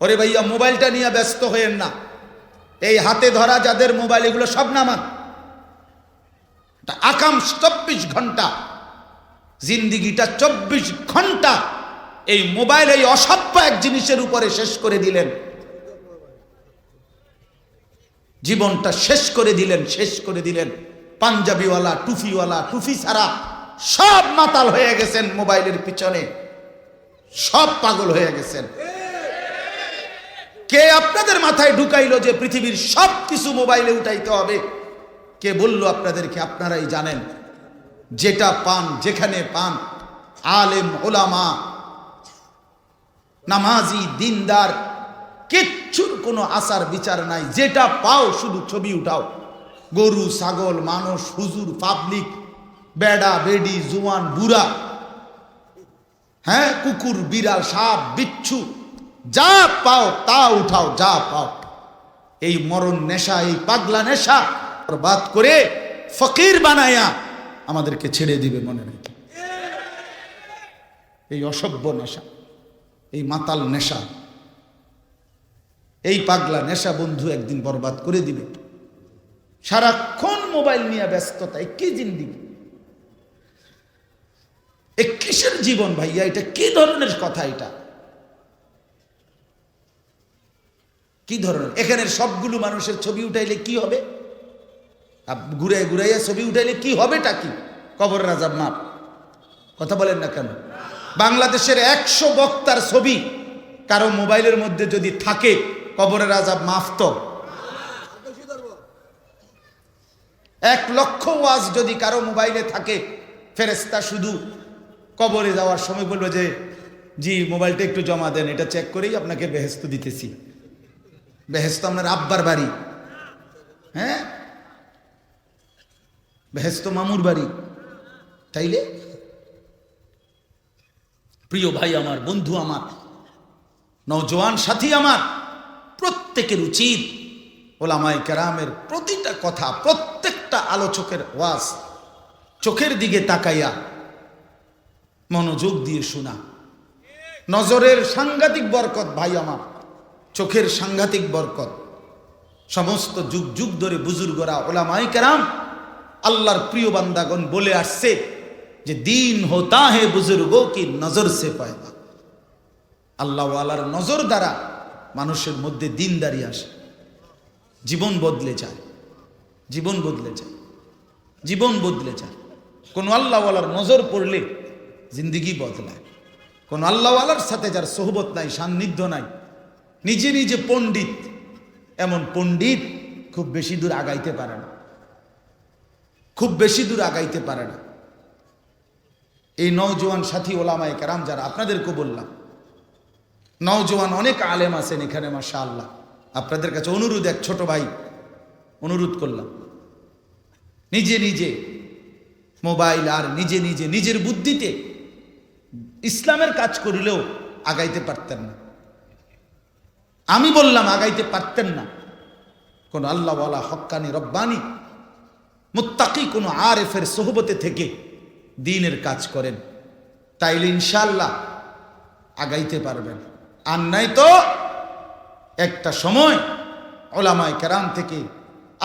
ওরে ভাইয়া, মোবাইলটা নিয়ে ব্যস্ত হয়েন না। এই হাতে ধরা যাদের মোবাইল, এগুলো সব নামান। আকাম 24 ঘন্টা, জিন্দিগিটা 24 ঘন্টা এই মোবাইল, এই অসভ্য এক জিনিসের উপরে শেষ করে দিলেন। জীবনটা শেষ করে দিলেন, শেষ করে দিলেন। পাঞ্জাবিওয়ালা, টুফিওয়ালা, টুফি ছাড়া সব মাতাল হয়ে গেছেন মোবাইলের পিছনে, সব পাগল হয়ে গেছেন। কে আপনাদের মাথায় ঢুকাইলো যে পৃথিবীর সব কিছু মোবাইলে উঠাইতে হবে? কে বলল আপনাদেরকে? আপনারাই জানেন। যেটা পান, যেখানে পান, আলেম, ওলামা, নামাজি, দিনদার, কিচ্ছুর কোনো আচার বিচার নাই। যেটা পাও শুধু ছবি উঠাও। গরু, ছাগল, মানুষ, হুজুর, পাবলিক, বেডা, বেডি, জুয়ান, বুড়া, হ্যাঁ, কুকুর, বিড়াল, সাপ, বিচ্ছু, যা পাও তা উঠাও, যা পাও। এই মরণ নেশা, এই পাগলা নেশা বরবাদ করে ফকির বানায়া আমাদেরকে ছেড়ে দিবে, মনে রেখে। এই অসভ্য নেশা, এই মাতাল নেশা, এই পাগলা নেশা বন্ধু একদিন বরবাদ করে দিবে। সারাক্ষণ মোবাইল নিয়ে ব্যস্ততা, কি জিন্দিগি, এ কিসের জীবন ভাইয়া? এটা কি ধরনের কথা? এটা কি ধরনের? এখানের সবগুলো মানুষের ছবি উঠাইলে কি হবে? ঘুরাই ঘুরাইয়া ছবি উঠাইলে কি হবেটা কি? কবর রাজাব মাপ। কথা বলেন না কেন? বাংলাদেশের 100 বক্তার ছবি কারো মোবাইলের মধ্যে যদি থাকে, কবরের আযাব মাফ তো? 1 লক্ষ ওয়াজ যদি কারো মোবাইলে থাকে, ফেরেশতা শুধু কবরে যাওয়ার সময় বলবে যে জি মোবাইলটা একটু জমা দেন, এটা চেক করেই আপনাকে বেহেশত দিতেছি। বেহেশত আপনার আব্বার বাড়ি, হ্যাঁ, বেহেশত মামুর বাড়ি। তাইলে প্রিয় ভাই আমার, বন্ধু আমার, নওজোয়ান সাথী আমার, প্রত্যেকের উচিত ওলামায়ে কেরামের প্রতিটা কথা, প্রত্যেকটা আলোচকের ওয়াজ চোখের দিকে তাকাইয়া মনোযোগ দিয়ে শোনা। নজরের সাংঘাতিক বরকত ভাই আমার, চোখের সাংঘাতিক বরকত। সমস্ত যুগ যুগ ধরে বুজুর্গরা, ওলামায়ে কেরাম, আল্লাহর প্রিয় বান্দাগণ বলে আসছে যে দিন হোতা হে বুজুর্গোं की নজর সে পয়দা। আল্লাহ ওয়ালার নজর দ্বারা মানুষের মধ্যে দিনদারি আসে, জীবন বদলে যায়, জীবন বদলে যায়, জীবন বদলে যায়। কোন আল্লাহ ওয়ালার নজর পড়লে জিন্দিগি বদলায়। কোন আল্লাহ ওয়ালার সাথে যার সোহবত নাই, সান্নিধ্য নাই, নিজে নিজে পণ্ডিত, এমন পণ্ডিত খুব বেশি দূর আগাইতে পারে না, খুব বেশি দূর আগাইতে পারে না। এই নওজোয়ান সাথী ওলামায়ে কেরাম যারা, আপনাদেরকে বললাম, নওজোয়ান অনেক আলেম আছেন এখানে মাশাআল্লাহ। আপনাদের কাছে অনুরোধ, এক ছোট ভাই অনুরোধ করলাম, নিজে নিজে মোবাইল আর নিজে নিজে নিজের বুদ্ধিতে ইসলামের কাজ করিলেও আগাইতে পারতেন না। আমি বললাম আগাইতে পারতেন না। কোন আল্লাহওয়ালা, হক্কানি, রব্বানি, মুত্তাকি কোন আরেফের সোহবতে থেকে দ্বীনের কাজ করেন, তাইলে ইনশাআল্লাহ আগাইতে পারবেন। আর নাই তো একটা সময় ওলামায়ে কেরাম থেকে,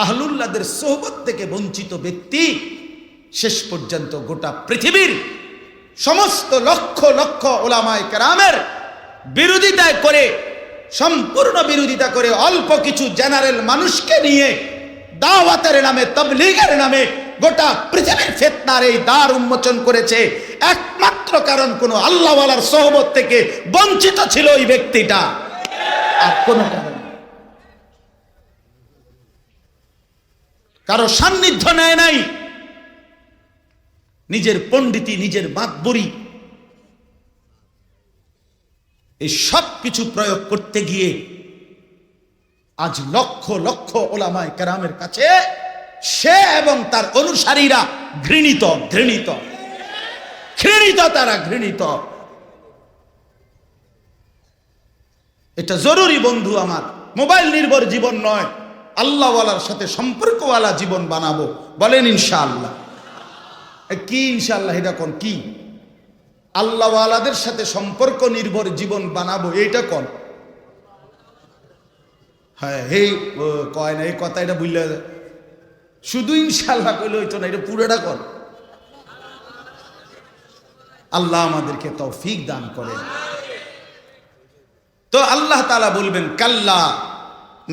আহলুল্লাহদের সোহবত থেকে বঞ্চিত ব্যক্তি শেষ পর্যন্ত গোটা পৃথিবীর সমস্ত লক্ষ লক্ষ ওলামায়ে কেরামের বিরোধিতায় করে, সম্পূর্ণ বিরোধিতা করে, অল্প কিছু জেনারেল মানুষকে নিয়ে দাওয়াতের নামে, তাবলীগের নামে গোটা পৃথিবীর ফিতনার এই দ্বার উন্মোচন করেছে। একমাত্র কারণ কোন আল্লাহওয়ালার সোহবত থেকে বঞ্চিত ছিল ওই ব্যক্তিটা, আর কোন কারণ। কারো সান্নিধ্য নেয় নাই, নিজের পণ্ডিতি, নিজের মাতবরি, এই সব কিছু প্রয়োগ করতে গিয়ে আজ লক্ষ লক্ষ ওলামায়ে কেরামের কাছে সে এবং তার অনুসারীরা ঘৃণিত, ঘৃণিত, ঘৃণিত, তারা ঘৃণিত। এটা জরুরি বন্ধু আমার। মোবাইল নির্ভর জীবন নয়, আল্লাহওয়ালার সাথে সম্পর্কওয়ালা জীবন বানাবো। বলেন ইনশাআল্লাহ। কি ইনশাআল্লাহ? এটা কোন কি? আল্লাহওয়ালাদের সাথে সম্পর্ক নির্ভর জীবন বানাবো, এইটা কোন? হ্যাঁ এই কয় না, এই কথা এটা বুঝলে শুধু ইনশাল্লাহ কইলে হইতো না, এটা পুরোটা কর। আল্লাহ আমাদেরকে তৌফিক দান করেন। তো আল্লাহ তাআলা বলবেন কাল্লা,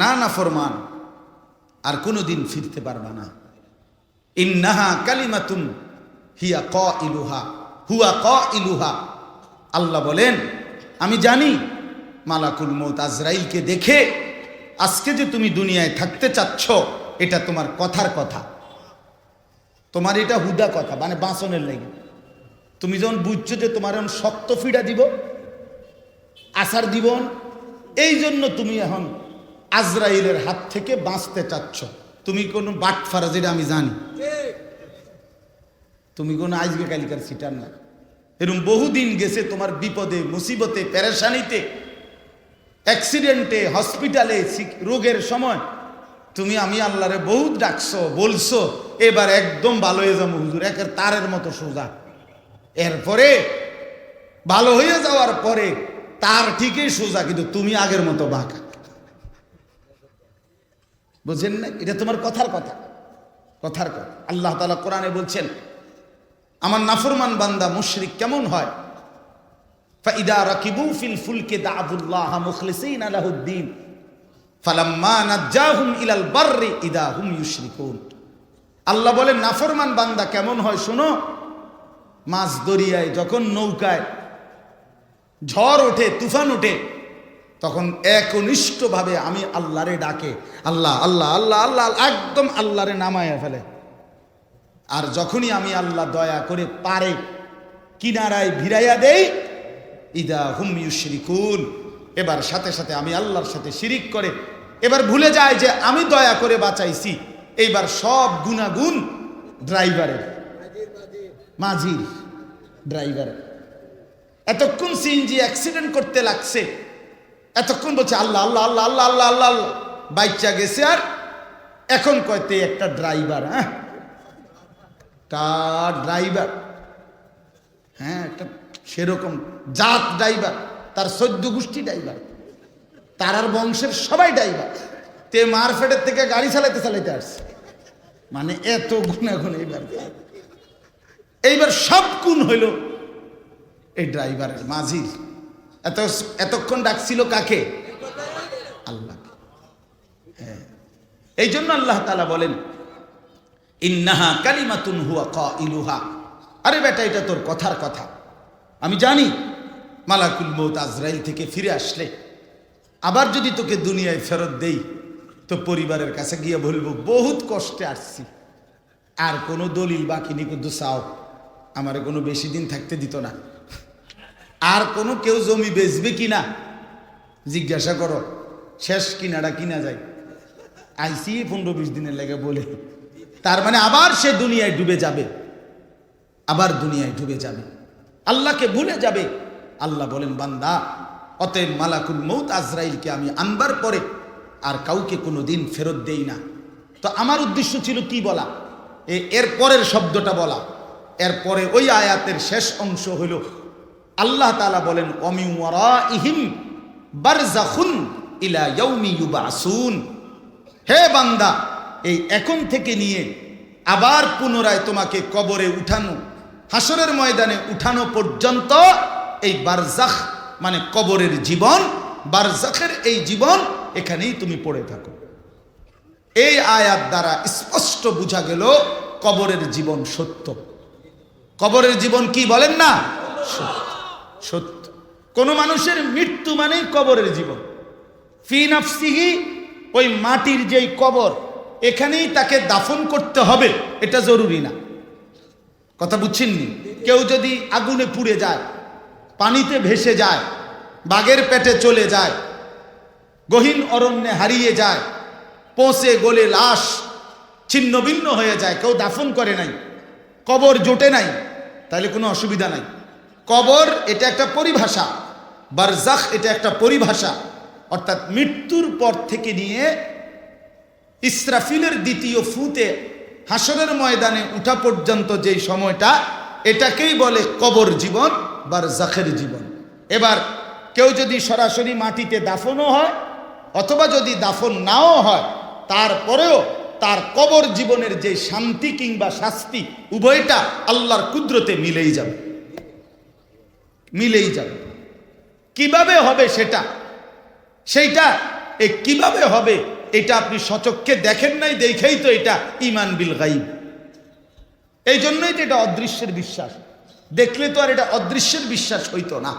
না না ফরমান, আর কোনোদিন ফিরতে পারবা না। ইন্নাহা কালিমাতুন হিয়া কাইলুহা হুয়া কাইলুহা। আল্লাহ বলেন আমি জানি মালাকুল মউত আজরাইলকে দেখে আজকে যে তুমি দুনিয়ায় থাকতে চাচ্ছ এটা তোমার কথার কথা, তোমার এটা হুদা কথা, মানে বাঁচনের লাগে। তুমি যখন বুঝছো যে তোমার এখন শক্ত ফিডা দিব, আসার দিবন, এই জন্য তুমি এখন আজরাইলের হাত থেকে বাঁচতে চাচ্ছ। তুমি কোনো বাটফারা, যেটা আমি জানি, তুমি কোনো আজকে কালিকার সিটার না। এরকম বহুদিন গেছে তোমার বিপদে, মুসিবতে, পেরেশানিতে, অ্যাক্সিডেন্টে, হসপিটালে, রোগের সময় তুমি আমি আল্লাহরে বহুত ডাকছো, বলছো এবার একদম ভালো হয়ে যাবো হুজুর, একের তারের মতো সোজা। এরপরে ভালো হয়ে যাওয়ার পরে তার ঠিকই সোজা, কিন্তু তুমি আগের মতো বাঁকা। বুঝেন না? এটা তোমার কথার কথা, কথার কথা। আল্লাহ তাআলা কোরআনে বলছেন আমার নাফরমান বান্দা মুশরিক কেমন হয়, ফাইদা রাকিবু ফিল ফুলকি দাআবুল্লাহ মুখলিসিনা লাহুদ্দিন ফালাম্মা নাজ্জাহুম ইলাল বাররি ইদা হুম ইউশরিকুন। আল্লাহ বলেন নাফরমান বান্দা কেমন হয় শোনো, মাছ দরিয়ায় যখন নৌকায় ঝড় ওঠে, তুফান ওঠে, তখন একনিষ্ঠভাবে আমি আল্লাহরে ডাকে, আল্লাহ আল্লাহ আল্লাহ আল্লাহ, একদম আল্লাহরে নামায়া ফেলে। আর যখনই আমি আল্লাহ দয়া করে পারে কিনারায় ভিড়াইয়া দেই, ইদা হুম ইউশরিকুন, এবার সাথে সাথে আমি আল্লাহর সাথে শিরিক করে এবার ভুলে যায় যে আমি দয়া করে বাঁচাইছি। এইবার সব গুনাগুন ড্রাইভারের, মাঝির, ড্রাইভারের। এতক্ষণ সিএনজি অ্যাক্সিডেন্ট করতে লাগছে, এতক্ষণ বলছে আল্লাহ আল্লাহ আল্লাহ আল্লাহ আল্লাহ আল্লাহ আল্লাহ, বাইচা গেছে। আর এখন কয়তে একটা ড্রাইভার, হ্যাঁ তার ড্রাইভার, হ্যাঁ একটা সেরকম জাত ড্রাইভার, তার 14 গোষ্ঠী ড্রাইভার, তার আর বংশের সবাই ড্রাইভার। তে মারফেটের থেকে গাড়ি চালাইতে চালাইতে আসছে, মানে এত গুণাগুণ। এইবার সব গুণ হইল এই ড্রাইভারের, মাঝির। এতক্ষণ ডাকছিল কাকে? আল্লাহ। হ্যাঁ, এই জন্য আল্লাহ তাআলা বলেন ইন্নাহা কালিমাতুন হুয়া কাইলুহা। আরে বেটা, এটা তোর কথার কথা। আমি জানি মালাকুল মউত আজরাইল থেকে ফিরে আসলে আবার যদি তোকে দুনিয়ায় ফেরত দেই, তো পরিবারের কাছে গিয়ে বলবো বহুত কষ্টে আসছি, আর কোনো দলিল বাকি নেই, কিন্তু চাও আমারে কোনো বেশি দিন থাকতে দিত না। আর কোনো কেউ জমি বেচবে কিনা জিজ্ঞাসা করো, শেষ কিনাটা কিনা যায়। আইসি 15-20 দিনের লেগে বলে, তার মানে আবার সে দুনিয়ায় ডুবে যাবে, আবার দুনিয়ায় ডুবে যাবে, আল্লাহকে ভুলে যাবে। আল্লাহ বলেন বান্দা, অতএব মালাকুল মউত আজরাইলকে আমি আনবার পরে আর কাউকে কোনো দিন ফেরত দেই না। তো আমার উদ্দেশ্য ছিল কি বলা, এর পরের শব্দটা বলা। এরপরে ওই আয়াতের শেষ অংশ হইল আল্লাহ তাআলা বলেন ওয়ামিন ওয়ারাইহিম বারযাখুন ইলা ইয়াউমি ইউবাসুন। হে বান্দা, এই এখন থেকে নিয়ে আবার পুনরায় তোমাকে কবরে উঠানো, হাসরের ময়দানে উঠানো পর্যন্ত এই বারজাখ মানে কবরের জীবন, বারজাখের এই জীবন, এখানেই তুমি পড়ে থাকো। এই আয়াত দ্বারা স্পষ্ট বোঝা গেল কবরের জীবন সত্য। কবরের জীবন কি বলেন না? সত্য, সত্য। কোন মানুষের মৃত্যু মানেই কবরের জীবন। ফি নাফসিহি, ওই মাটির যেই কবর, এখানেই তাকে দাফন করতে হবে, এটা জরুরি না। কথা বুঝছেননি? কেউ যদি আগুনে পুড়ে যায়, পানিতে ভেসে যায়, বাঘের পেটে চলে যায়, গহীন অরণ্যে হারিয়ে যায়, পচে গলে লাশ ছিন্ন ভিন্ন হয়ে যায়, কেউ দাফন করে নাই, কবর জোটে নাই, তাহলে কোনো অসুবিধা নাই। কবর এটা একটা পরিভাষা, বারজাখ এটা একটা পরিভাষা, অর্থাৎ মৃত্যুর পর থেকে নিয়ে ইসরাফিলের দ্বিতীয় ফুতে হাসরের ময়দানে উঠা পর্যন্ত যেই সময়টা, এটাকেই বলে কবর জীবন, বারজাখের জীবন। এবার কেউ যদি সরাসরি মাটিতে দাফনও হয়, অথবা যদি দাফন নাও হয় তারপরেও তার কবর জীবনের যে শান্তি কিংবা শাস্তি উভয়টা আল্লাহর কুদরতে মিলেই যাবে, মিলেই যাবে। কিভাবে হবে সেইটা কিভাবে হবে এটা আপনি সচক্ষে দেখেন নাই, দেখেই তো এটা ঈমান বিল গায়ব। এই জন্যই তো এটা অদৃশ্যের বিশ্বাস, দেখলে তো আর এটা অদৃশ্যের বিশ্বাস হইতো না।